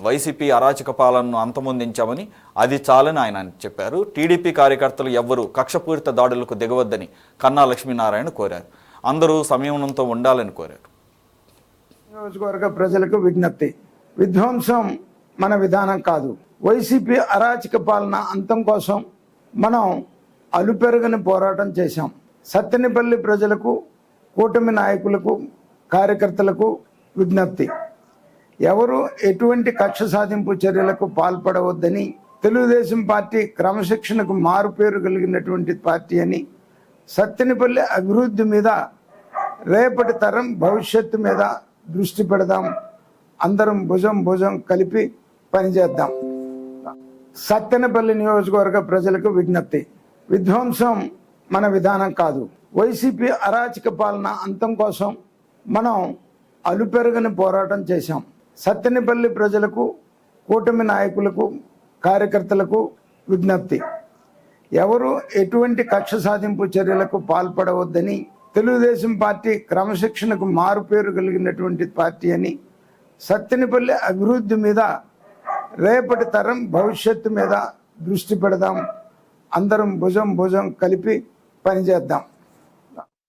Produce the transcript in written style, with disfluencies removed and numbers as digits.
YCP అరాచక పాలనను అంతమొందించామని అది చాలని ఆయన చెప్పారు. టీడీపీ కార్యకర్తలు ఎవ్వరూ కక్షపూరిత దాడులకు దిగవద్దని కన్నా లక్ష్మీనారాయణ కోరారు. అందరూ సంయమనంతో ఉండాలని కోరారు. నియోజకవర్గ ప్రజలకు విజ్ఞప్తి. విధ్వంసం మన విధానం కాదు. వైసీపీ అరాచక పాలన అంతం కోసం మనం అలుపెరగని పోరాటం చేశాం. సత్తెనపల్లి ప్రజలకు, కూటమి నాయకులకు, కార్యకర్తలకు విజ్ఞప్తి. ఎవరు ఎటువంటి కక్ష సాధింపు చర్యలకు పాల్పడవద్దని, తెలుగుదేశం పార్టీ క్రమశిక్షణకు మారుపేరు కలిగినటువంటి పార్టీ అని, సత్తెనపల్లి అభివృద్ధి మీద, రేపటి తరం భవిష్యత్తు మీద దృష్టి పెడదాం. అందరం భుజం కలిపి పనిచేద్దాం. సత్తెనపల్లి నియోజకవర్గ ప్రజలకు విజ్ఞప్తి. విధ్వంసం మన విధానం కాదు. వైసీపీ అరాచక పాలన అంతం కోసం మనం అలుపెరగని పోరాటం చేశాం. సత్తెనపల్లి ప్రజలకు, కూటమి నాయకులకు, కార్యకర్తలకు విజ్ఞప్తి. ఎవరు ఎటువంటి కక్ష సాధింపు చర్యలకు పాల్పడవద్దని, తెలుగుదేశం పార్టీ క్రమశిక్షణకు మారుపేరు కలిగినటువంటి పార్టీ అని, సత్తెనపల్లి అభివృద్ధి మీద, రేపటి తరం భవిష్యత్తు మీద దృష్టి పెడదాం. అందరం భుజం కలిపి పనిచేద్దాం.